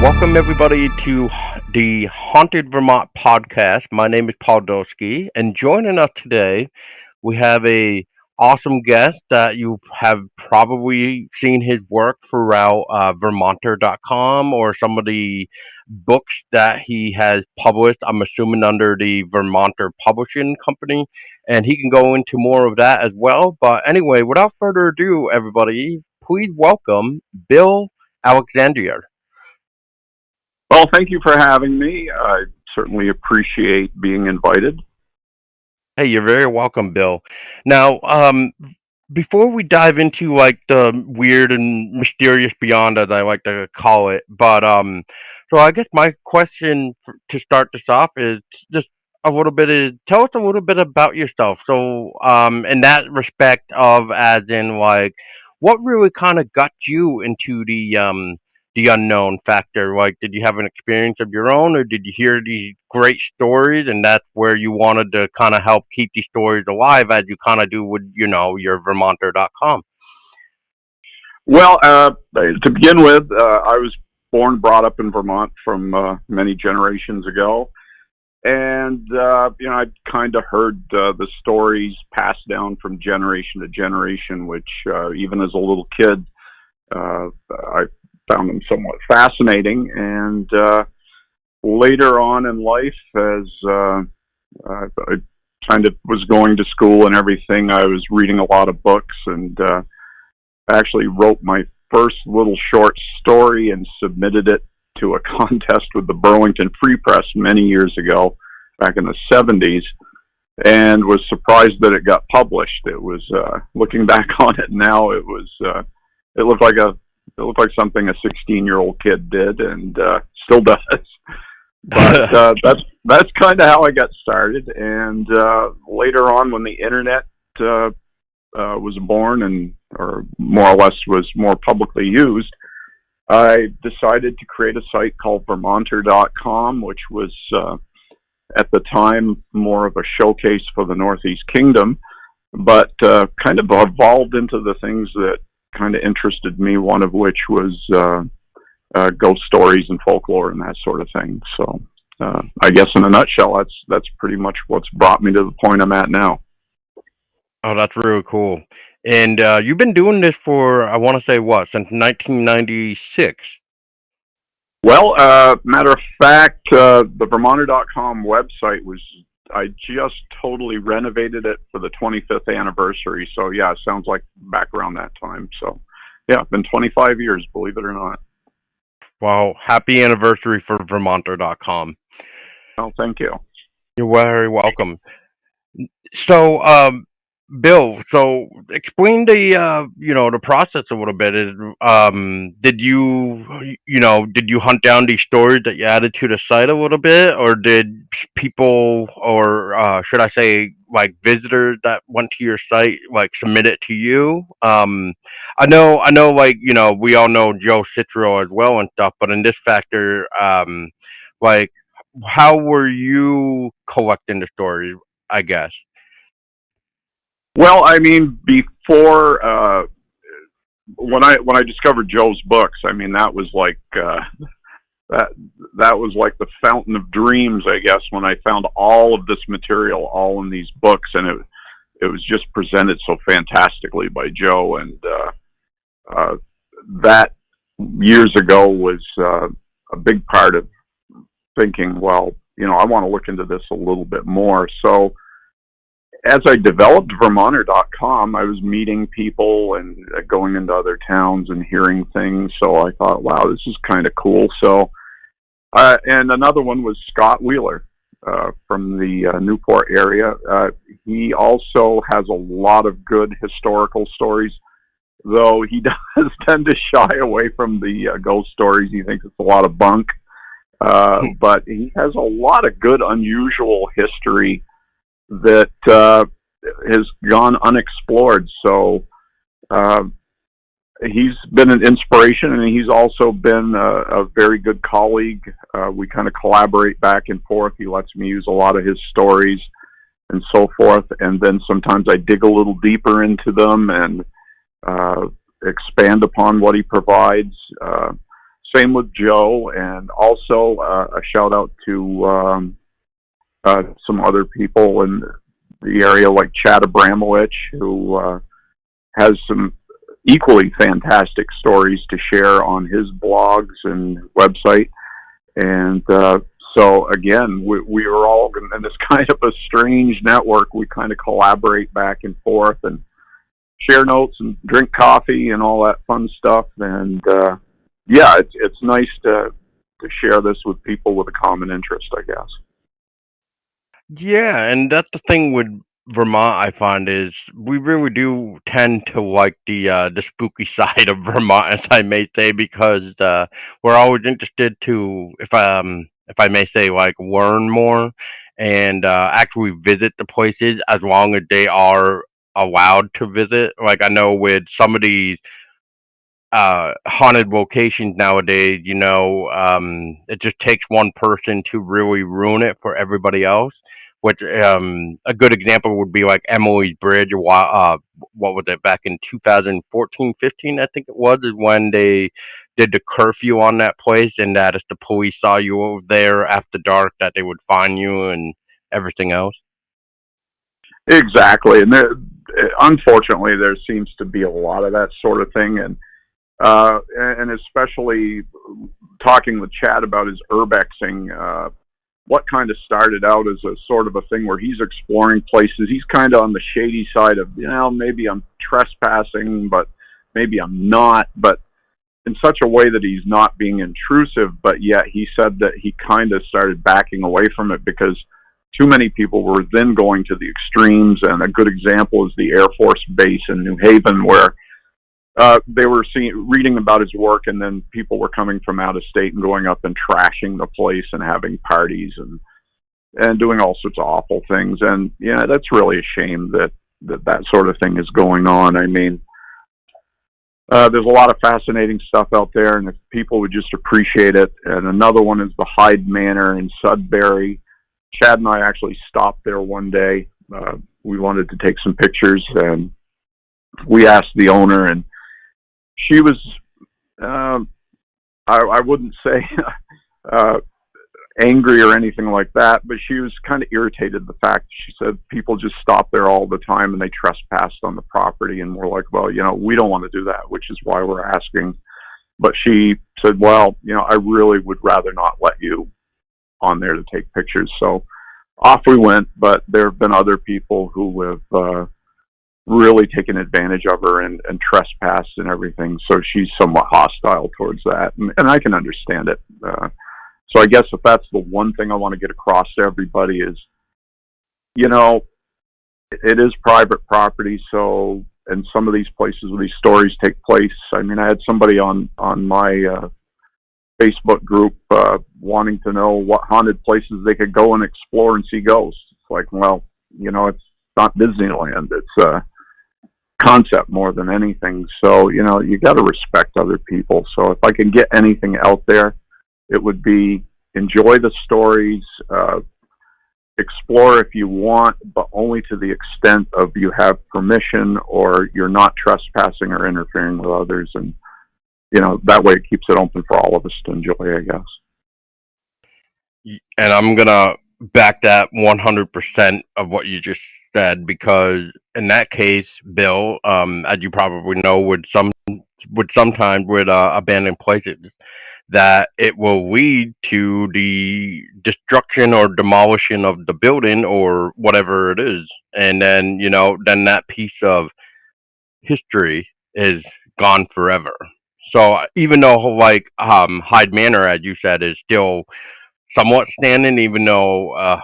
Welcome everybody to the Haunted Vermont podcast. My name is Paul Doski, and joining us today, we have a awesome guest that you have probably seen his work throughout Vermonter.com or some of the books that he has published. I'm assuming under the Vermonter Publishing Company, and he can go into more of that as well. But anyway, without further ado, everybody, please welcome Bill Alexandria. Well, thank you for having me. I certainly appreciate being invited. Hey, you're very welcome, Bill. Now, before we dive into like the weird and mysterious beyond, as I like to call it, so I guess my question to start this off is just a little bit is tell us a little bit about yourself. So, in that respect of as in like, what really kind of got you into the unknown factor? Like, did you have an experience of your own, or did you hear these great stories, and that's where you wanted to kind of help keep these stories alive, as you kind of do with your Vermonter.com? Well, to begin with, I was born, brought up in Vermont from many generations ago. And, I'd kind of heard the stories passed down from generation to generation, which even as a little kid, I found them somewhat fascinating. And later on in life, as I kind of was going to school and everything, I was reading a lot of books, and I actually wrote my first little short story and submitted it to a contest with the Burlington Free Press many years ago, back in the 70s, and was surprised that it got published. It was, looking back on it now, it looked like something a 16-year-old kid did, and still does. But that's kind of how I got started. And later on, when the internet was born, or more or less was more publicly used, I decided to create a site called Vermonter.com, which was at the time more of a showcase for the Northeast Kingdom, but kind of evolved into the things that kind of interested me, one of which was ghost stories and folklore and that sort of thing. So I guess in a nutshell, that's pretty much what's brought me to the point I'm at now. Oh, that's really cool. And you've been doing this for, I want to say, what, since 1996? Well, matter of fact, the Vermonter.com website I just totally renovated it for the 25th anniversary. So yeah, it sounds like back around that time. So yeah, it's been 25 years, believe it or not. Wow, happy anniversary for Vermonter.com. Oh, thank you. You're very welcome. So, Bill, so explain the process a little bit. Did you hunt down these stories that you added to the site a little bit, or did people, or should I say, like visitors that went to your site, like submit it to you? I know, like we all know Joe Citro as well and stuff, but in this factor, like, how were you collecting the stories? I guess. Well, I mean, before when I discovered Joe's books, I mean that was like that was like the fountain of dreams, I guess, when I found all of this material all in these books, and it was just presented so fantastically by Joe, and that years ago was a big part of thinking, well, I want to look into this a little bit more. So as I developed Vermonter.com, I was meeting people and going into other towns and hearing things. So I thought, wow, this is kind of cool. So, and another one was Scott Wheeler from the Newport area. He also has a lot of good historical stories, though he does tend to shy away from the ghost stories. He thinks it's a lot of bunk. But he has a lot of good, unusual history that has gone unexplored. So he's been an inspiration, and he's also been a very good colleague. We kind of collaborate back and forth. He lets me use a lot of his stories and so forth, and then sometimes I dig a little deeper into them and expand upon what he provides. Same with Joe, and also a shout out to some other people in the area like Chad Abramowitz, who has some equally fantastic stories to share on his blogs and website. And so again, we are all in this kind of a strange network. We kind of collaborate back and forth and share notes and drink coffee and all that fun stuff. And yeah, it's nice to share this with people with a common interest, I guess. Yeah, and that's the thing with Vermont. I find is we really do tend to like the spooky side of Vermont, as I may say, because we're always interested to, if I may say, like learn more and actually visit the places as long as they are allowed to visit. Like I know with some of these haunted locations nowadays, it just takes one person to really ruin it for everybody else. Which a good example would be like Emily's Bridge. What was it back in 2014, 15? I think it was is when they did the curfew on that place, and that if the police saw you over there after dark, that they would fine you and everything else. Exactly, and unfortunately, there seems to be a lot of that sort of thing, and especially talking with Chad about his urbexing. What kind of started out as a sort of a thing where he's exploring places. He's kind of on the shady side of, maybe I'm trespassing, but maybe I'm not, but in such a way that he's not being intrusive. But yet he said that he kind of started backing away from it because too many people were then going to the extremes. And a good example is the Air Force Base in New Haven, where they were reading about his work, and then people were coming from out of state and going up and trashing the place and having parties and doing all sorts of awful things. And yeah, that's really a shame that sort of thing is going on. I mean, there's a lot of fascinating stuff out there, and if people would just appreciate it. And another one is the Hyde Manor in Sudbury. Chad and I actually stopped there one day. We wanted to take some pictures, and we asked the owner, and she was, I wouldn't say angry or anything like that, but she was kind of irritated the fact she said people just stop there all the time and they trespassed on the property, and we're like, well, we don't want to do that, which is why we're asking. But she said, well, I really would rather not let you on there to take pictures. So off we went, but there have been other people who have really taken advantage of her and trespassed and everything. So she's somewhat hostile towards that, and I can understand it. So I guess if that's the one thing I want to get across to everybody is, it is private property. So, and some of these places where these stories take place, I mean, I had somebody on my Facebook group wanting to know what haunted places they could go and explore and see ghosts. It's like, well, it's not Disneyland. It's a concept more than anything. So, you got to respect other people. So if I can get anything out there, it would be enjoy the stories, explore if you want, but only to the extent of you have permission or you're not trespassing or interfering with others. And, that way it keeps it open for all of us to enjoy, I guess. And I'm gonna back that 100% of what you just said, because in that case, Bill, as you probably know, sometimes with abandoned places, that it will lead to the destruction or demolition of the building or whatever it is, and then then that piece of history is gone forever. So even though like Hyde Manor, as you said, is still somewhat standing, even though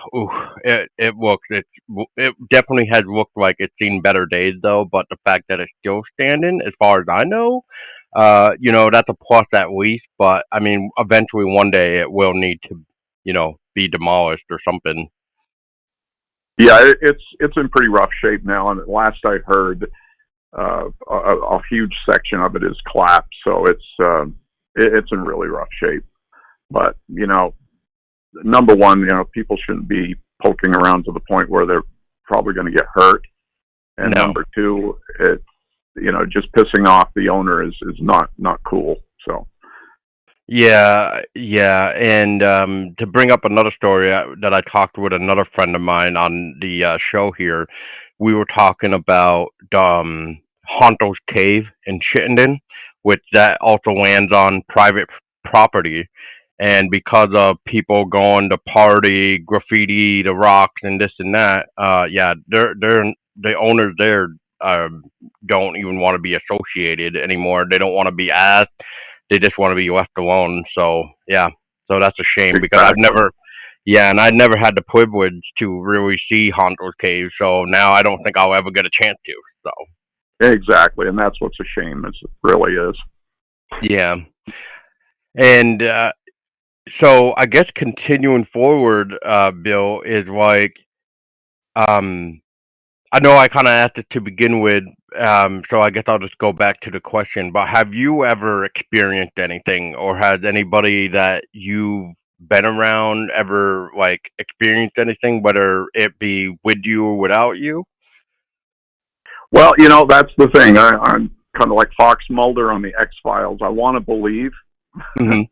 it definitely has looked like it's seen better days though. But the fact that it's still standing, as far as I know, that's a plus at least. But I mean, eventually one day it will need to, be demolished or something. Yeah, it's in pretty rough shape now, and last I heard, a huge section of it is collapsed, so it's in really rough shape. But number one, people shouldn't be poking around to the point where they're probably going to get hurt. And No. number two, it's just pissing off the owner is not cool. So Yeah, yeah, and to bring up another story that I talked with another friend of mine on the show here, we were talking about Honto's Cave in Chittenden, which that also lands on private property, and because of people going to party, graffiti, the rocks, and this and that, yeah, they're the owners there um, don't even want to be associated anymore. They don't want to be asked, they just want to be left alone. So yeah, so that's a shame because I've Exactly. never, yeah, and I never had the privilege to really see Hondo's cave. So now I don't think I'll ever get a chance to. So Exactly, and that's what's a shame. It really is. yeah, and so I guess continuing forward, Bill is like, um, I know I kind of asked it to begin with, so I guess I'll just go back to the question. But have you ever experienced anything, or has anybody that you've been around ever like experienced anything, whether it be with you or without you? Well, that's the thing. I'm kind of like Fox Mulder on the X Files. I want to believe, Hmm.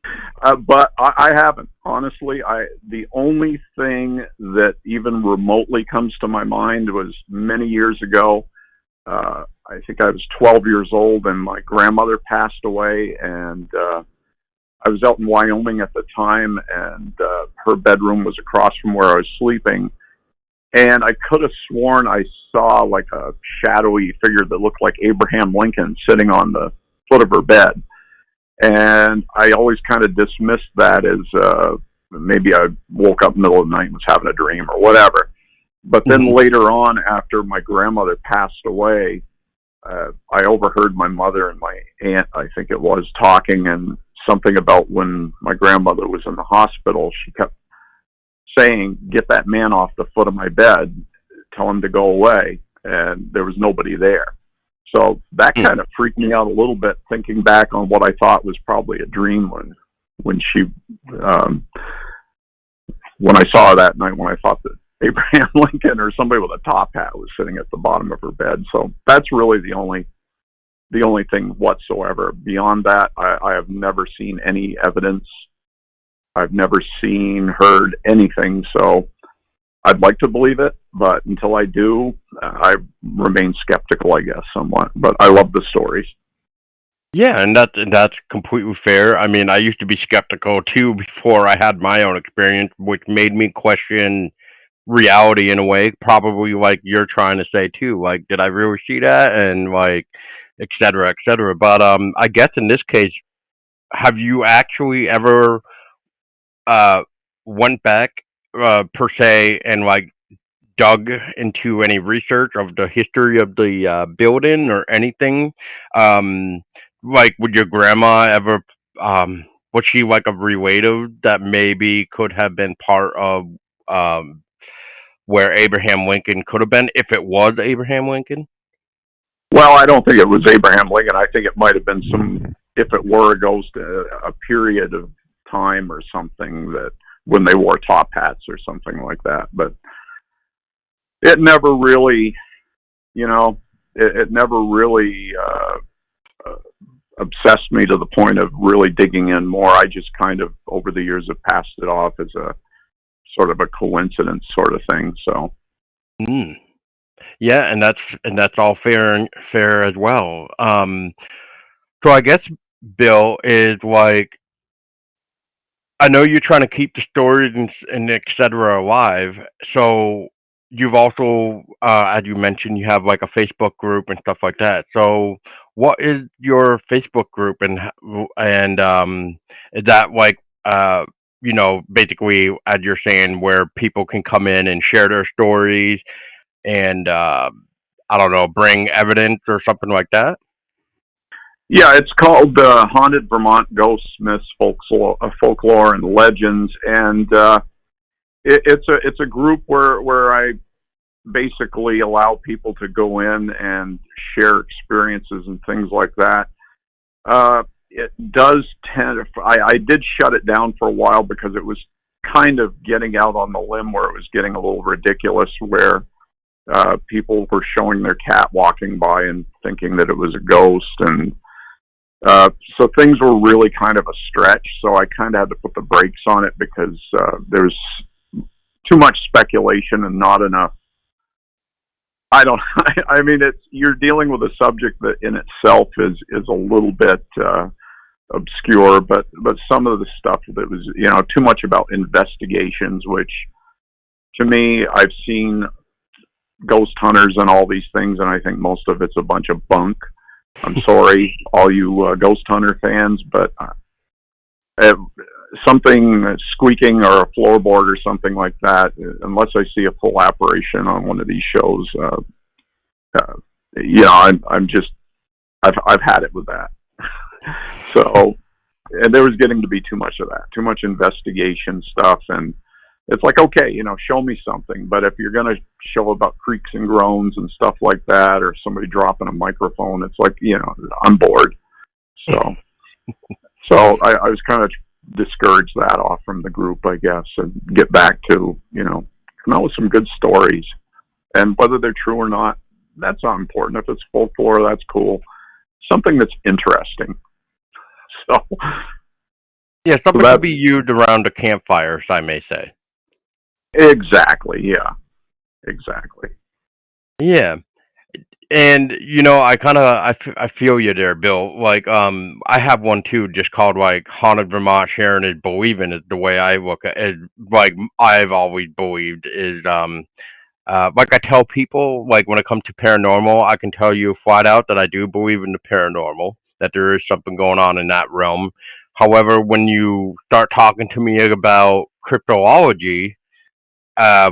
but I haven't. Honestly, the only thing that even remotely comes to my mind was many years ago. I think I was 12 years old, and my grandmother passed away, and I was out in Wyoming at the time, and her bedroom was across from where I was sleeping. And I could have sworn I saw like a shadowy figure that looked like Abraham Lincoln sitting on the foot of her bed. And I always kind of dismissed that as maybe I woke up in the middle of the night and was having a dream or whatever. But then Hmm. later on, after my grandmother passed away, I overheard my mother and my aunt, I think it was, talking, and something about when my grandmother was in the hospital. She kept saying, "Get that man off the foot of my bed, tell him to go away," and there was nobody there. So that kind of freaked me out a little bit, thinking back on what I thought was probably a dream when she um, when I saw her that night, when I thought that Abraham Lincoln or somebody with a top hat was sitting at the bottom of her bed. So that's really the only thing whatsoever. Beyond that, I have never seen any evidence. I've never seen, heard anything. So I'd like to believe it, but until I do, I remain skeptical, I guess, somewhat. But I love the stories. Yeah, and that's completely fair. I mean, I used to be skeptical too before I had my own experience, which made me question reality in a way, probably like you're trying to say too. Like, did I really see that? And like, et cetera, et cetera. But I guess in this case, have you actually ever uh went back per se and like dug into any research of the history of the building or anything? Um, like, would your grandma ever? Was she like a relative that maybe could have been part of um where Abraham Lincoln could have been if it was Abraham Lincoln? Well, I don't think it was Abraham Lincoln. I think it might have been some, if it were a ghost, a period of time or something that when they wore top hats or something like that. But it never really, you know, it never really uh, obsessed me to the point of really digging in more. I just kind of, over the years, have passed it off as a sort of a coincidence sort of thing. So, Mm. Yeah, and that's all fair as well. So I guess Bill is like, I know you're trying to keep the stories and et cetera alive. So you've also, as you mentioned, you have like a Facebook group and stuff like that. So what is your Facebook group, and is that like, basically, as you're saying, where people can come in and share their stories and I don't know, bring evidence or something like that? yeah, it's called Haunted Vermont Ghosts, Myths, Folklore, and Legends, and it's a group where I basically allow people to go in and share experiences and things like that. It does tend. I did shut it down for a while because it was kind of getting out on the limb where it was getting a little ridiculous, where people were showing their cat walking by and thinking that it was a ghost, and So things were really kind of a stretch. So I kind of had to put the brakes on it because there's too much speculation and not enough. I don't. I mean, it's you're dealing with a subject that in itself is a little bit obscure, but some of the stuff that was too much about investigations, which to me I've seen ghost hunters and all these things, and I think most of it's a bunch of bunk. I'm sorry, all you ghost hunter fans, but something squeaking or a floorboard or something like that, unless I see a full apparition on one of these shows, I'm just I've had it with that. So, and there was getting to be too much of that, too much investigation stuff, and it's like, okay, show me something. But if you're going to show about creaks and groans and stuff like that, or somebody dropping a microphone, it's like, I'm bored. So I was kind of discourage that off from the group, I guess, and get back to, come out with some good stories. And whether they're true or not, that's not important. If it's folklore, that's cool. Something that's interesting. So, yeah, something to be used around a campfire, I may say. Exactly. Yeah. Exactly. Yeah. And I feel you there, Bill. Like I have one too, just called like Haunted Vermont Sharing is Believing is the way I look at it. Like I've always believed is like I tell people, like when it comes to paranormal, I can tell you flat out that I do believe in the paranormal, that there is something going on in that realm. However, when you start talking to me about cryptology,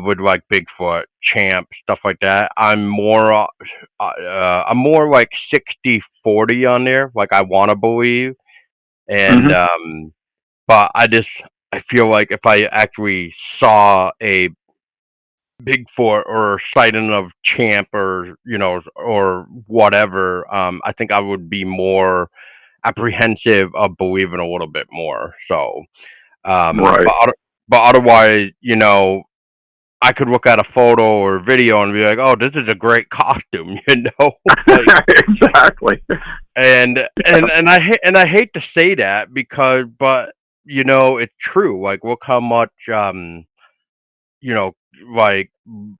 with like Bigfoot, Champ, stuff like that, I'm more like 60-40 on there. Like I want to believe, and but I feel like if I actually saw a Bigfoot or sighting of Champ or or whatever, I think I would be more apprehensive of believing a little bit more. So, right. but otherwise, I could look at a photo or video and be like, "Oh, this is a great costume," like, exactly. And I hate to say that but it's true. Like, look how much you know, like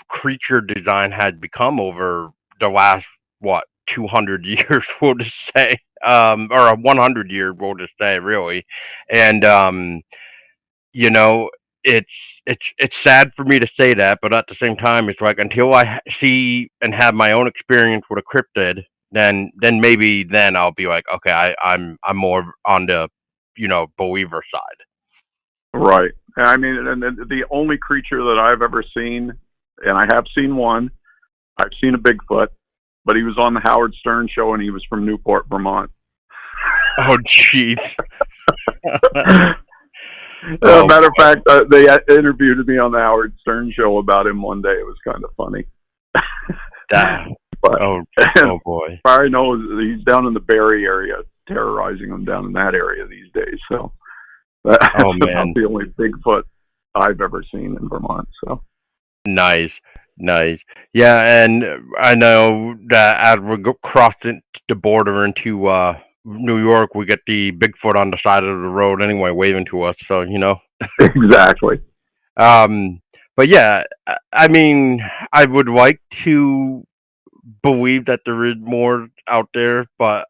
creature design had become over the last what 200 years, we'll just say, or 100 years, we'll just say, really, and you know, it's it's sad for me to say that, but at the same time, it's like until I see and have my own experience with a cryptid, then maybe then I'll be like, okay, I'm more on the believer side. Right. I mean, and the only creature that I've ever seen, and I have seen one, I've seen a Bigfoot, but he was on the Howard Stern show and he was from Newport, Vermont. Oh, jeez. Matter of fact, they interviewed me on the Howard Stern show about him one day. It was kind of funny. But, oh boy. I know he's down in the Barrie area, terrorizing them down in that area these days. So that's about the only Bigfoot I've ever seen in Vermont. So nice. Yeah, and I know that as we crossed the border into New York, we get the Bigfoot on the side of the road anyway, waving to us. So exactly. But yeah, I mean, I would like to believe that there is more out there, but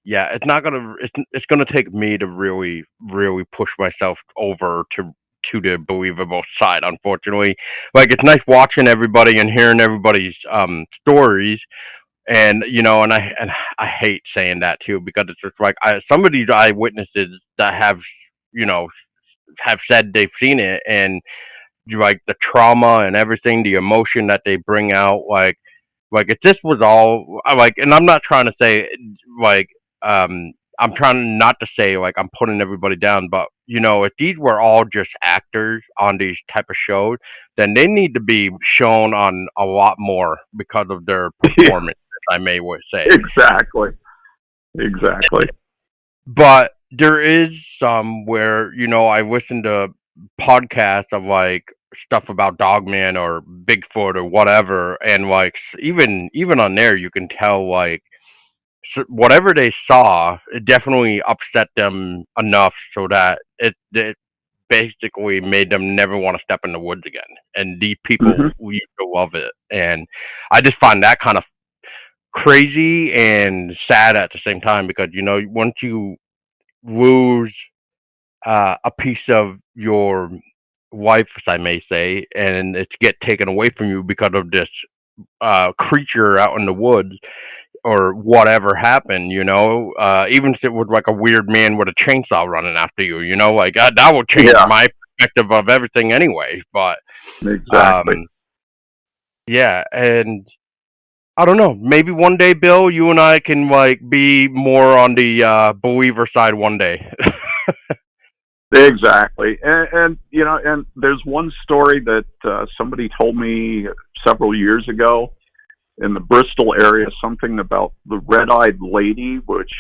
yeah, it's not gonna. It's gonna take me to really, really push myself over to the believable side. Unfortunately, like it's nice watching everybody and hearing everybody's stories, and I hate saying that too because it's just like some of these eyewitnesses that you know have said they've seen it and like the trauma and everything, the emotion that they bring out, like if this was all like, and I'm not trying to say like I'm trying not to say like I'm putting everybody down, but if these were all just actors on these type of shows, then they need to be shown on a lot more because of their performance. I may say exactly. But there is some where I listen to podcasts of like stuff about Dogman or Bigfoot or whatever, and like even on there you can tell like whatever they saw, it definitely upset them enough so that it basically made them never want to step in the woods again. And these people Hmm. used to love it, and I just find that kind of crazy and sad at the same time because once you lose a piece of your life, as I may say, and it's get taken away from you because of this creature out in the woods or whatever happened, even if it was like a weird man with a chainsaw running after you, like that will change Yeah, my perspective of everything anyway. But exactly. um, yeah, and I don't know. Maybe one day, Bill, you and I can like be more on the believer side one day. Exactly. And and there's one story that somebody told me several years ago in the Bristol area, something about the red-eyed lady, which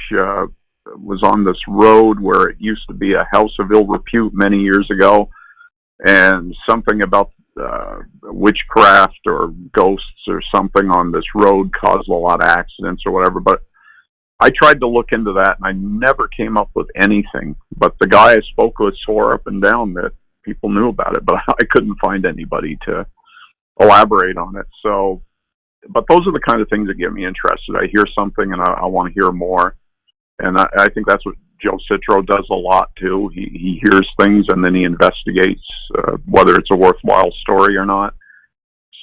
was on this road where it used to be a house of ill repute many years ago, and something about witchcraft or ghosts or something on this road caused a lot of accidents or whatever. But I tried to look into that, and I never came up with anything. But the guy I spoke with swore up and down that people knew about it, but I couldn't find anybody to elaborate on it. So, but those are the kind of things that get me interested. I hear something, and I want to hear more. And I think that's what Joe Citro does a lot too. He hears things, and then he investigates whether it's a worthwhile story or not.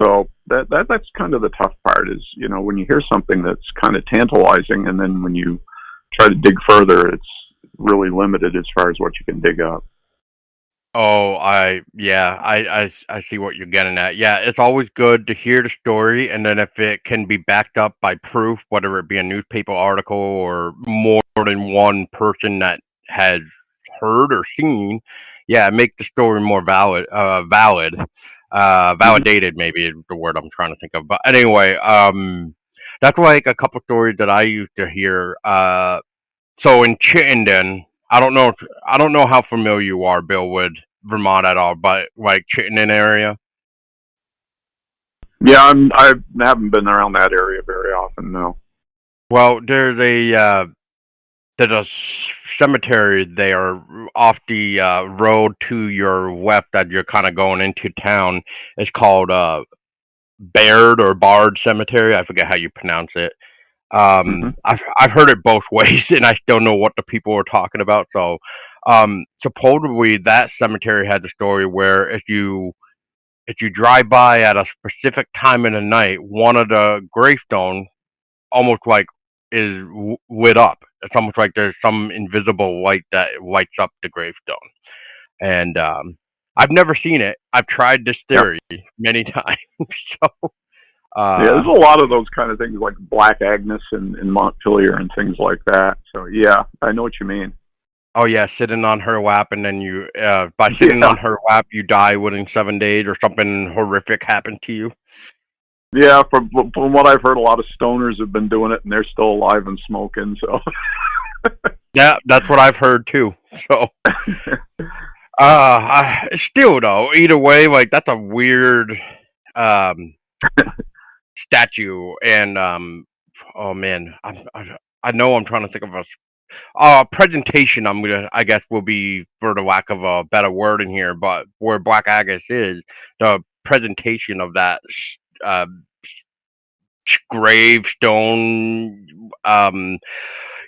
So that's kind of the tough part is, when you hear something that's kind of tantalizing, and then when you try to dig further, it's really limited as far as what you can dig up. Oh, I see what you're getting at. Yeah, it's always good to hear the story, and then if it can be backed up by proof, whether it be a newspaper article or more than one person that has heard or seen, yeah, make the story more Hmm. validated. Maybe is the word I'm trying to think of. But anyway, that's like a couple stories that I used to hear. So in Chittenden, I don't know how familiar you are, Bill, with Vermont at all, but like Chittenden area. Yeah, I haven't been around that area very often. No. Well, there's a cemetery there off the road to your left that you're kind of going into town. It's called Baird or Bard Cemetery. I forget how you pronounce it. Hmm. I've heard it both ways, and I still know what the people are talking about. So, supposedly that cemetery had the story where if you drive by at a specific time in the night, one of the gravestones almost like is lit up. It's almost like there's some invisible light that lights up the gravestone. And I've never seen it. I've tried this Yeah. theory many times. So, Yeah, there's uh, a lot of those kind of things like Black Agnes in Montpelier and things like that. So yeah, I know what you mean. oh yeah, sitting on her lap, and then you by sitting Yeah, on her lap, you die within 7 days, or something horrific happened to you. yeah. From what I've heard, a lot of stoners have been doing it, and they're still alive and smoking. So Yeah, that's what I've heard too. So, still though, either way, like that's a weird um statue, and oh man, I know I'm trying to think of a presentation. I guess will be for the lack of a better word in here, but where Black Agus is, the presentation of that uh gravestone,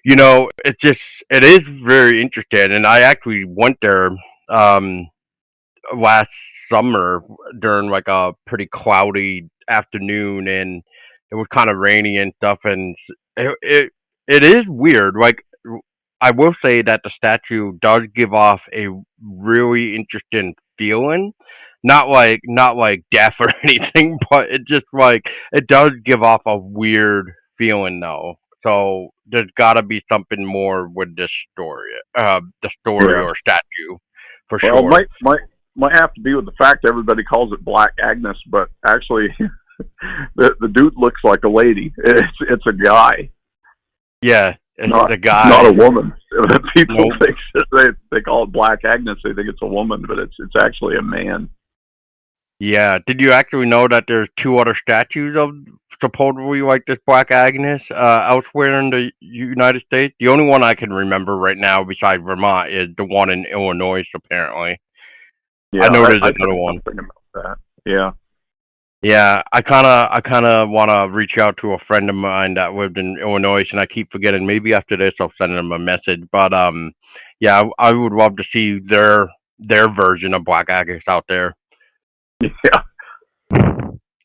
it is very interesting, and I actually went there um last summer during like a pretty cloudy afternoon, and it was kind of rainy and stuff, and it is weird. Like, I will say that the statue does give off a really interesting feeling. Not like death or anything, but it just like it does give off a weird feeling though. So there's got to be something more with this story, the story yeah. or statue, for Well, it sure. might have to be with the fact everybody calls it Black Agnes, but actually, the dude looks like a lady. It's a guy, Yeah, it's not the not a guy. woman. People Nope. think they call it Black Agnes. They think it's a woman, but it's actually a man. Yeah. Did you actually know that there's two other statues of supposedly like this Black Agnes elsewhere in the United States. The only one I can remember right now besides Vermont is the one in Illinois. Apparently, I Yeah, know there's I've another heard one. something about that. Yeah. Yeah, I kind of want to reach out to a friend of mine that lived in Illinois, and I keep forgetting. Maybe after this, I'll send them a message. But yeah, I would love to see their version of Black Agnes out there. Yeah.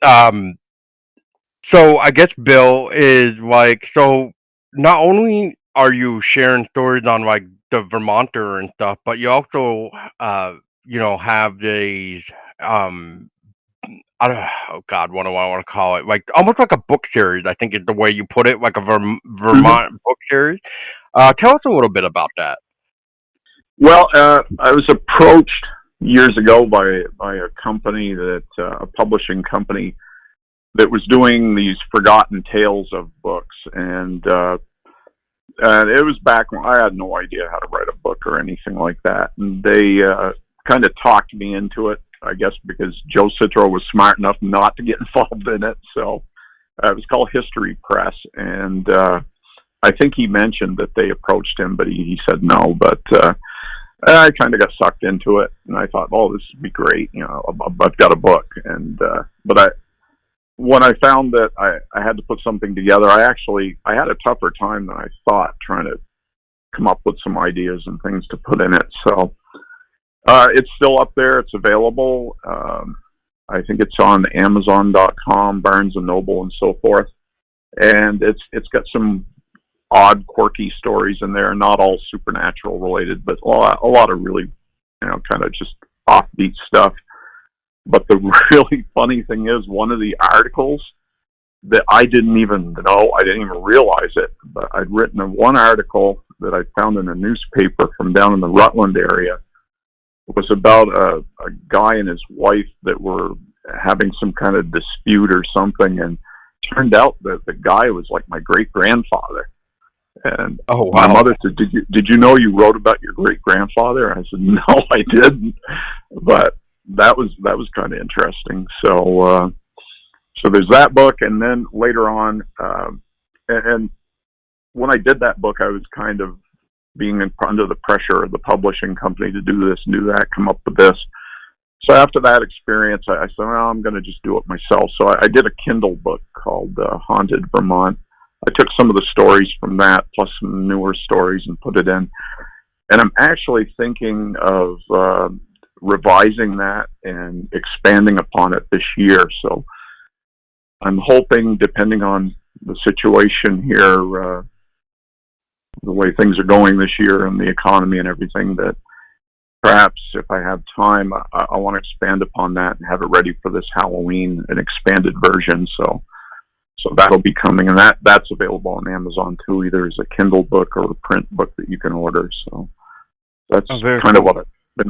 Um, so I guess Bill is like so. Not only are you sharing stories on like the Vermonter and stuff, but you also have these um I don't, oh God, what do I want to call it? Like almost like a book series, I think is the way you put it, like a Hmm. Vermont book series. Tell us a little bit about that. Well, I was approached years ago by a company that a publishing company that was doing these forgotten tales of books, and it was back when I had no idea how to write a book or anything like that, and they kind of talked me into it. I guess because Joe Citro was smart enough not to get involved in it, so it was called History Press, and I think he mentioned that they approached him, but he said no. But I kind of got sucked into it, and I thought, oh, this would be great. I've got a book, and but when I found that I had to put something together, I had a tougher time than I thought trying to come up with some ideas and things to put in it. So it's still up there. It's available. I think it's on Amazon.com, Barnes and Noble, and so forth. And it's got some odd, quirky stories in there. Not all supernatural related, but a lot of really, kind of just offbeat stuff. But the really funny thing is, one of the articles that I didn't even know, I didn't even realize it, but I'd written one article that I found in a newspaper from down in the Rutland area. It was about a guy and his wife that were having some kind of dispute or something, and turned out that the guy was like my great grandfather. And Oh my wow, mother said, "Did you know you wrote about your great grandfather?" I said, "No, I didn't." But that was kind of interesting. So there's that book, and then later on, and when I did that book, I was kind of being under the pressure of the publishing company to do this, do that, come up with this. So after that experience, I said, well, I'm going to just do it myself. So I did a Kindle book called Haunted Vermont. I took some of the stories from that, plus some newer stories, and put it in. And I'm actually thinking of revising that and expanding upon it this year. So I'm hoping, depending on the situation here, the way things are going this year and the economy and everything, that perhaps if I have time, I want to expand upon that and have it ready for this Halloween, an expanded version. So that'll be coming, and that's available on Amazon too, either as a Kindle book or a print book that you can order. So that's oh, very kind of cool. what I've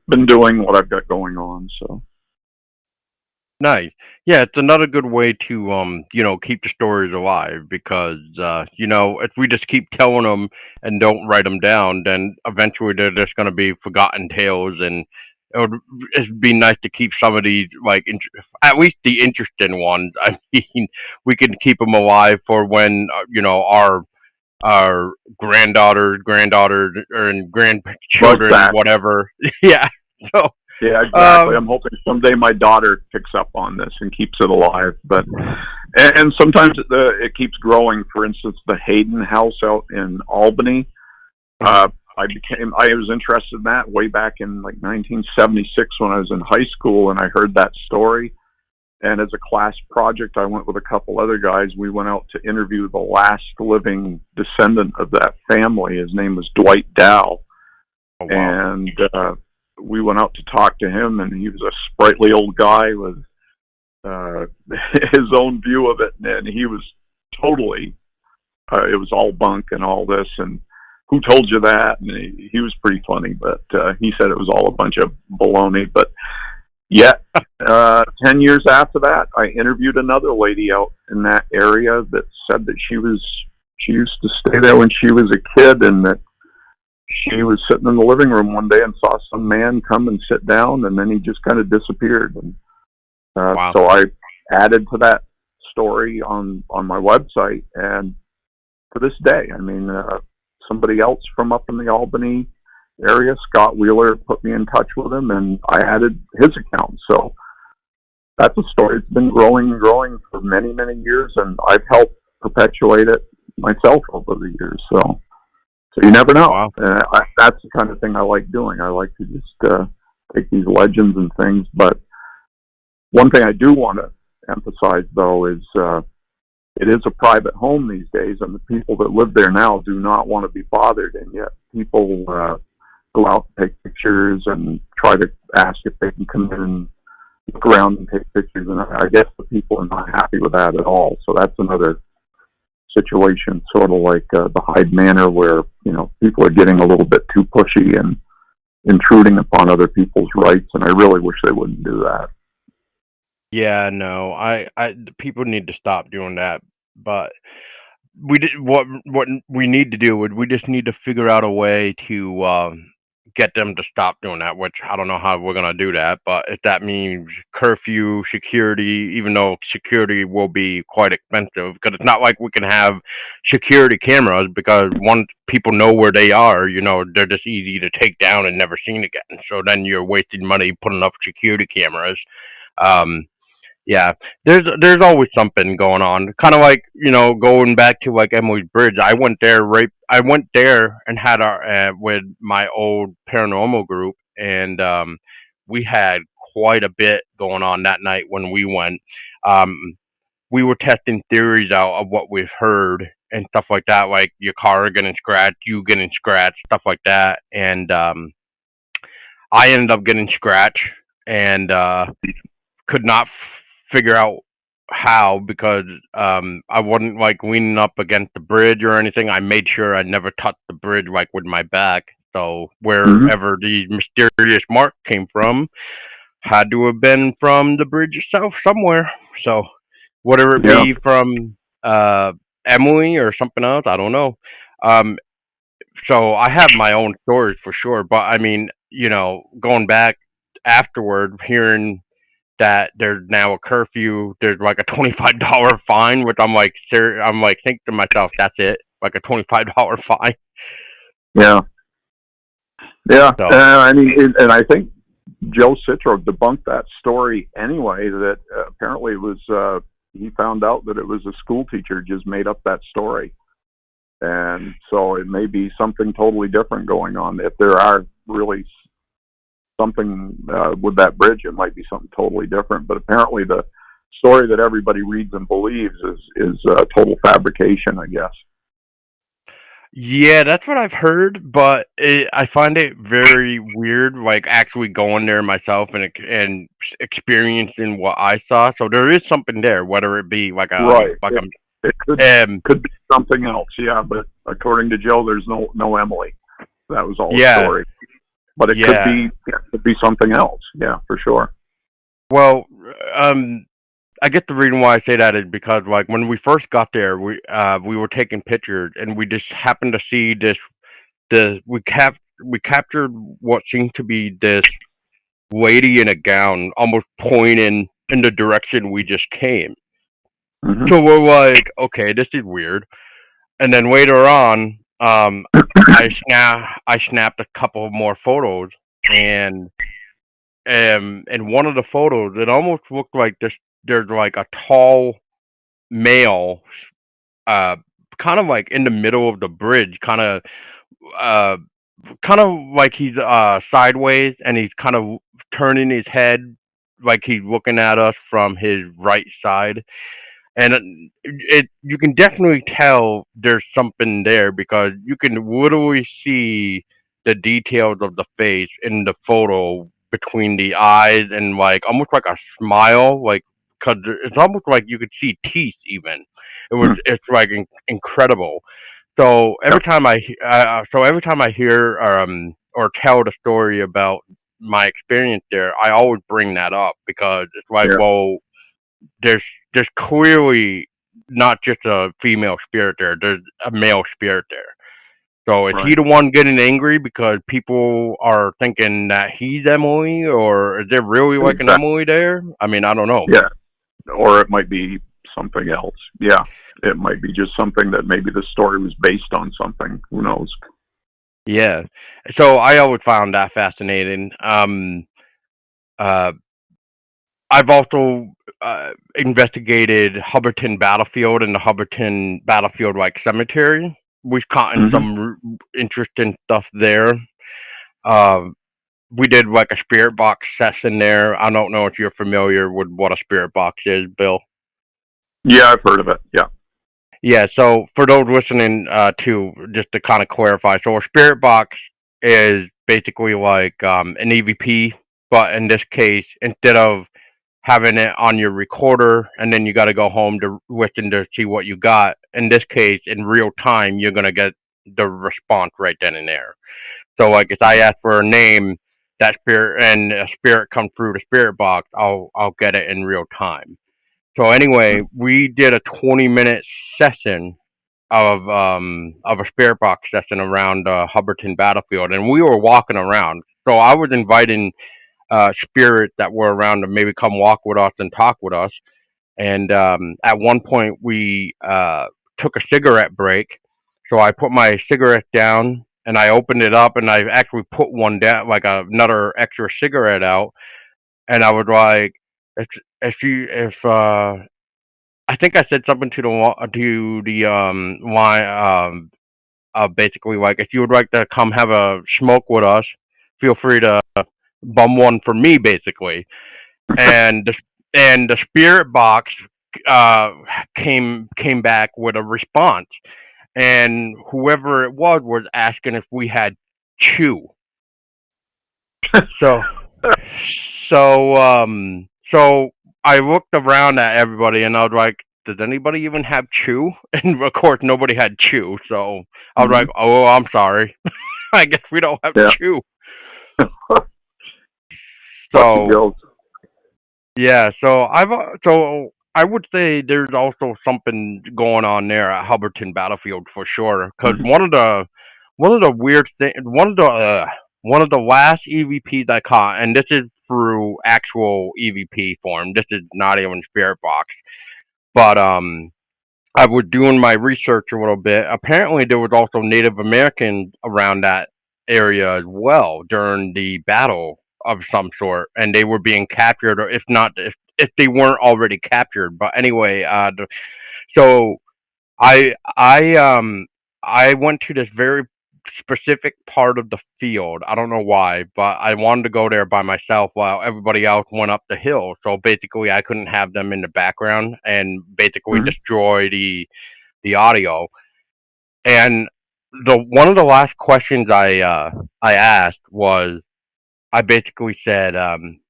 been doing, what I've got going on. So Nice. Yeah, it's another good way to keep the stories alive because if we just keep telling them and don't write them down, then eventually they're just going to be forgotten tales, and it'd be nice to keep some of these like at least the interesting ones. I mean, we can keep them alive for when our granddaughters, and grandchildren, exactly. whatever. Yeah. So Yeah, exactly. um I'm hoping someday my daughter picks up on this and keeps it alive. But and sometimes it keeps growing. For instance, the Hayden House out in Albany. mhm. I was interested in that way back in like 1976 when I was in high school, and I heard that story. And as a class project, I went with a couple other guys. We went out to interview the last living descendant of that family. His name was Dwight Dow, Oh wow. and we went out to talk to him, and he was a sprightly old guy with uh, his own view of it, and he was totally. It was all bunk and all this, and who told you that? And he was pretty funny, but he said it was all a bunch of baloney. But yet, 10 years after that, I interviewed another lady out in that area that said that she used to stay there when she was a kid, and that she was sitting in the living room one day and saw some man come and sit down, and then he just kind of disappeared. And Wow. so I added to that story on my website, and to this day, I mean, somebody else from up in the Albany area, Scott Wheeler, put me in touch with him, and I added his account. So that's a story that's been growing and growing for many, many years, and I've helped perpetuate it myself over the years. So you never know. Wow. That's the kind of thing I like doing. I like to just take these legends and things. But one thing I do want to emphasize, though, is it is a private home these days, and the people that live there now do not want to be bothered. And yet people go out and take pictures and try to ask if they can come in and look around and take pictures. And I guess the people are not happy with that at all. So that's another situation, sort of like the Hyde Manor, where people are getting a little bit too pushy and intruding upon other people's rights, and I really wish they wouldn't do that. Yeah, no, people need to stop doing that. But what we need to do is we just need to figure out a way to get them to stop doing that. Which I don't know how we're gonna do that, but if that means curfew, security, even though security will be quite expensive, because it's not like we can have security cameras, because once people know where they are, they're just easy to take down and never seen again. So then you're wasting money putting up security cameras. Um, yeah, there's always something going on. Kind of like going back to like Emily's Bridge. I went there I went there and had our with my old paranormal group, and we had quite a bit going on that night when we went. Um, we were testing theories out of what we've heard and stuff like that, like your car getting scratched, you getting scratched, stuff like that, and I ended up getting scratched and could not figure out how, because I wasn't like leaning up against the bridge or anything. I made sure I never touched the bridge like with my back. So wherever these mysterious marks came from had to have been from the bridge itself somewhere. So whether it be from Emily or something else, I don't know. Um, so I have my own stories for sure, but I mean, going back afterward, hearing that there's now a curfew, there's like a $25 fine, which I'm like, I'm like thinking to myself, that's it, like a $25 fine. Yeah. So, I mean, and I think Joe Citro debunked that story anyway. That apparently it was he found out that it was a school teacher just made up that story, and so it may be something totally different going on. If there are really something with that bridge, it might be something totally different. But apparently, the story that everybody reads and believes is total fabrication, I guess. yeah, that's what I've heard, but I find it very weird, like actually going there myself and experiencing what I saw. So there is something there, whether it be like it could be something else, yeah. But according to Joe, there's no Emily. That was all a story. But it could be something else. Yeah, for sure. Well, I guess the reason why I say that is because like when we first got there, we were taking pictures and we just happened to see we captured what seemed to be this lady in a gown almost pointing in the direction we just came. Mm-hmm. So we're like, okay, this is weird. And then later on, I snapped a couple more photos, and in one of the photos, it almost looked like there's like a tall male, uh, kind of like in the middle of the bridge, uh, kind of like he's sideways, and he's kind of turning his head like he's looking at us from his right side. And you can definitely tell there's something there, because you can literally see the details of the face in the photo between the eyes, and like almost like a smile, like, because it's almost like you could see teeth even. It's like incredible. So every time I hear or tell the story about my experience there, I always bring that up, because it's like, well, there's clearly not just a female spirit there. There's a male spirit there. So is he the one getting angry because people are thinking that he's Emily, or is there really like an Emily there? I mean, I don't know. Yeah, or it might be something else. Yeah, it might be just something that maybe the story was based on something. Who knows? Yeah. So I always found that fascinating. Uh, I've also investigated Hubbardton Battlefield and the Hubbardton Battlefield like cemetery. We've caught in Hmm. some interesting stuff there. Uh, we did like a spirit box session there. I don't know if you're familiar with what a spirit box is, Bill. Yeah, I've heard of it. Yeah. Yeah, so for those listening, to just to kind of clarify, so a spirit box is basically like an EVP, but in this case, instead of having it on your recorder and then you got to go home to listen to see what you got, in this case, in real time, you're gonna get the response right then and there. So, like, if I ask for a name, that spirit and a spirit comes through the spirit box, I'll get it in real time. So anyway, we did a 20-minute session of a spirit box session around Hubbardton Battlefield, and we were walking around. So I was inviting spirits that were around to maybe come walk with us and talk with us. And at one point, we took a cigarette break. So I put my cigarette down and I opened it up, and I actually put one down, like another extra cigarette out. And I was like, if I think I said something to the line, basically like, if you would like to come have a smoke with us, feel free to bum one for me, basically. And the spirit box uh, came back with a response, and whoever it was asking if we had chew. So so I looked around at everybody and I was like, does anybody even have chew? And of course nobody had chew. So I was Hmm. like, oh, I'm sorry. I guess we don't have Yeah. chew. Lucky So girls. yeah, so I would say there's also something going on there at Hubbardton Battlefield for sure. Because Hmm. one of the weird thing, one of the last EVPs I caught, and this is through actual EVP form. This is not even Spirit Box, but I was doing my research a little bit. Apparently, there was also Native Americans around that area as well during the battle of some sort, and they were being captured, or if not, if they weren't already captured. But anyway, so I went to this very specific part of the field. I don't know why, but I wanted to go there by myself while everybody else went up the hill. So basically, I couldn't have them in the background and basically Hmm. destroy the audio. And the one of the last questions I asked was, I basically said,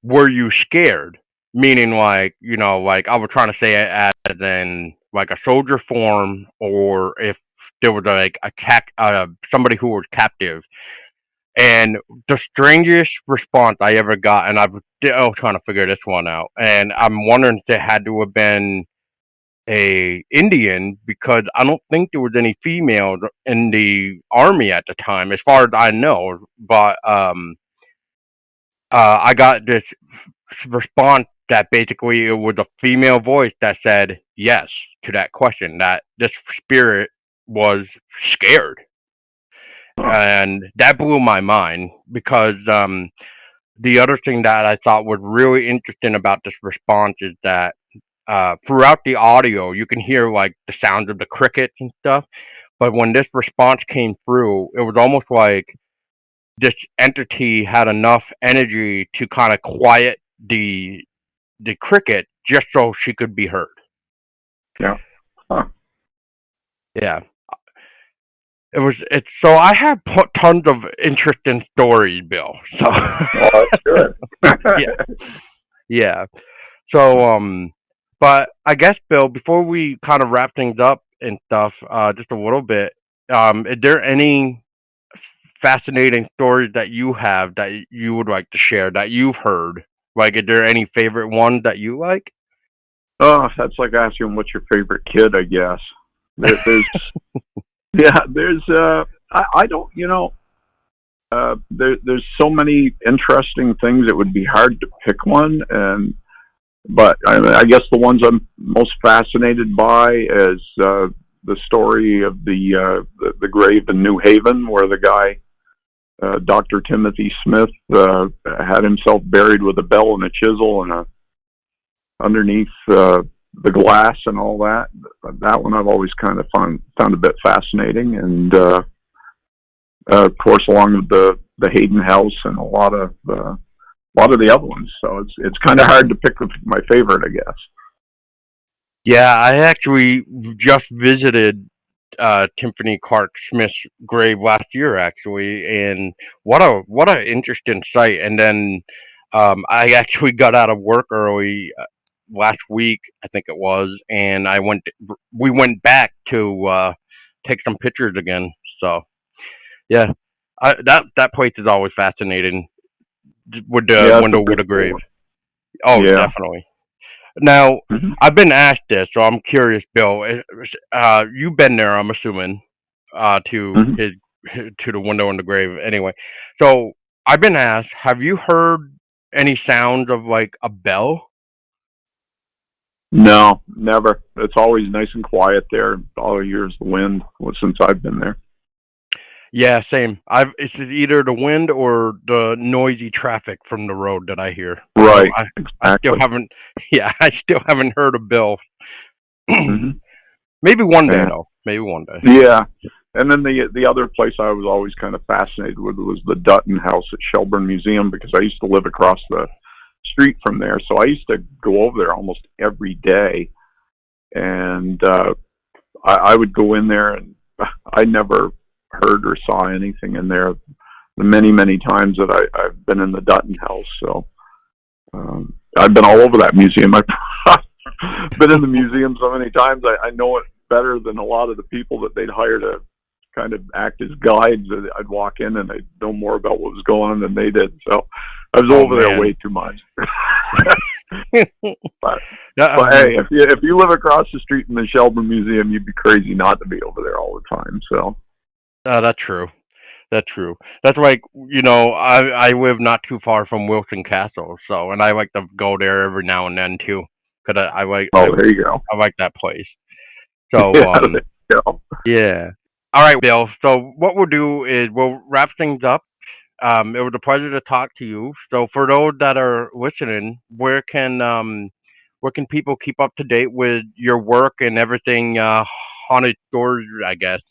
"Were you scared?" Meaning, like, like I was trying to say it as in like a soldier form, or if there was like somebody who was captive. And the strangest response I ever got, and I was still trying to figure this one out, and I'm wondering if it had to have been a Indian, because I don't think there was any females in the army at the time, as far as I know. But I got this response that basically it was a female voice that said yes to that question. That this spirit was scared, Huh. and that blew my mind because the other thing that I thought was really interesting about this response is that throughout the audio, you can hear like the sounds of the crickets and stuff. But when this response came through, it was almost like this entity had enough energy to kind of quiet the cricket just so she could be heard. Yeah. Huh. Yeah, it's so I have put tons of interesting stories, Bill. So Well, that's good. yeah, yeah. So but I guess, Bill, before we kind of wrap things up and stuff, just a little bit, is there any fascinating stories that you have that you would like to share that you've heard? Like, is there any favorite ones that you like? Oh, that's like asking what's your favorite kid, I guess. There's yeah, there's I don't, there's so many interesting things. It would be hard to pick one, and But I guess the ones I'm most fascinated by is the story of the grave in New Haven, where the guy, Dr. Timothy Smith, had himself buried with a bell and a chisel and underneath the glass and all that. That one I've always kind of found a bit fascinating, and of course, along with the Hayden House and a lot of the other ones. So it's kind of hard to pick my favorite, I guess. Yeah, I actually just visited Tiffany Clark Smith's grave last year, actually, and what a interesting sight. And then I actually got out of work early last week, I think it was, and we went back to take some pictures again. So yeah, that place is always fascinating with the Yeah, it's a window with pretty a cool grave. one. Oh, Yeah. definitely. Now, Mm-hmm. I've been asked this, so I'm curious, Bill. You've been there, I'm assuming, to Mm-hmm. his to the window in the grave. Anyway, so I've been asked, have you heard any sounds of like a bell? No, never. It's always nice and quiet there. All I hear is the wind since I've been there. Yeah, same. It's either the wind or the noisy traffic from the road that I hear. So Right. I still Exactly. haven't. Yeah, I still haven't heard a bill. Mm-hmm. Maybe one day Yeah. though. Maybe one day. Yeah. And then the other place I was always kind of fascinated with was the Dutton House at Shelburne Museum, because I used to live across the street from there. So I used to go over there almost every day, and I would go in there, and I never heard or saw anything in there the many times that I've been in the Dutton House. So I've been all over that museum. I've been in the museum so many times. I know it better than a lot of the people that they'd hire to kind of act as guides. I'd walk in and I'd know more about what was going on than they did. So I was Oh over there man. way too much. but Yeah, but hey, if you live across the street from the Shelburne Museum, you'd be crazy not to be over there all the time. So that's true. That's true. That's like I live not too far from Wilson Castle, so and I like to go there every now and then too, because oh, there you go. I like that place. So Yeah, there you go. yeah. All right, Bill. So what we'll do is we'll wrap things up. It was a pleasure to talk to you. So for those that are listening, where can people keep up to date with your work and everything haunted stores, I guess?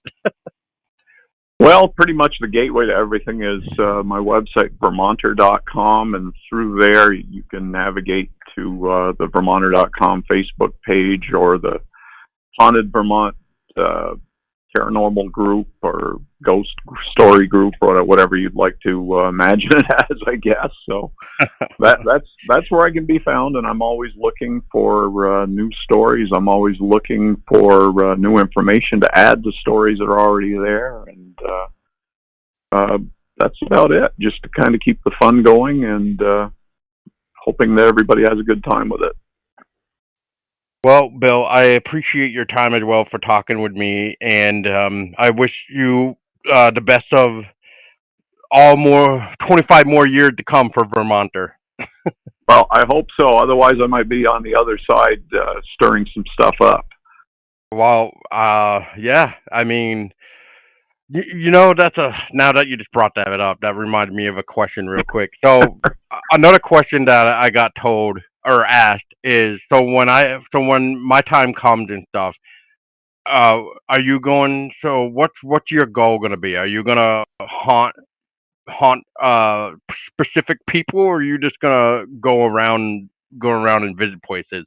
Well, pretty much the gateway to everything is my website, Vermonter.com, and through there you can navigate to the Vermonter.com Facebook page, or the Haunted Vermont uh, Paranormal Group, or Ghost Story Group, or whatever you'd like to imagine it as, I guess. So that's where I can be found, and I'm always looking for new stories. I'm always looking for new information to add to stories that are already there, and uh, that's about it. Just to kind of keep the fun going, and hoping that everybody has a good time with it. Well, Bill, I appreciate your time as well for talking with me, and I wish you the best of all more 25 more years to come for Vermonter. Well, I hope so. Otherwise, I might be on the other side stirring some stuff up. Well, yeah, I mean, that's now that you just brought that up, that reminded me of a question real quick. So, another question that I got told or asked is, so when my time comes and stuff, are you going? So, what's your goal gonna be? Are you gonna haunt specific people, or are you just gonna go around and visit places?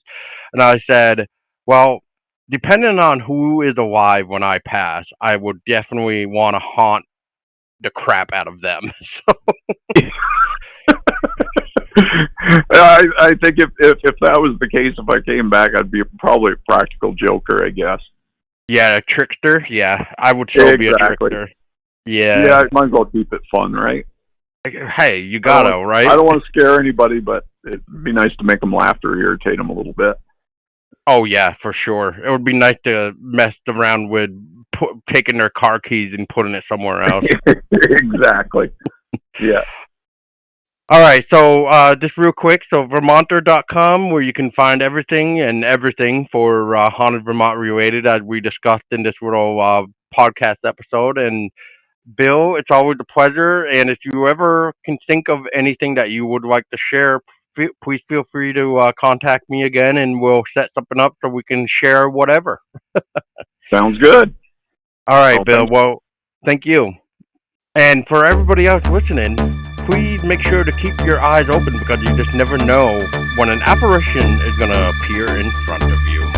And I said, well, depending on who is alive when I pass, I would definitely want to haunt the crap out of them. So I think if that was the case, if I came back, I'd be probably a practical joker, I guess. yeah, a trickster. Yeah, I would so be a Exactly. trickster. Yeah. Yeah, I might as well keep it fun, right? Hey, you I don't gotta, want I right? don't want to scare anybody, but it'd be nice to make them laugh or irritate them a little bit. Oh yeah, for sure. It would be nice to mess around with taking their car keys and putting it somewhere else. Exactly. Yeah. All right, so just real quick, so Vermonter.com, where you can find everything and everything for Haunted Vermont related, as we discussed in this little podcast episode. And Bill, it's always a pleasure. And if you ever can think of anything that you would like to share, please feel free to contact me again, and we'll set something up so we can share whatever. Sounds good. All right, Well, Bill. thanks. Well, thank you. And for everybody else listening, please make sure to keep your eyes open because you just never know when an apparition is going to appear in front of you.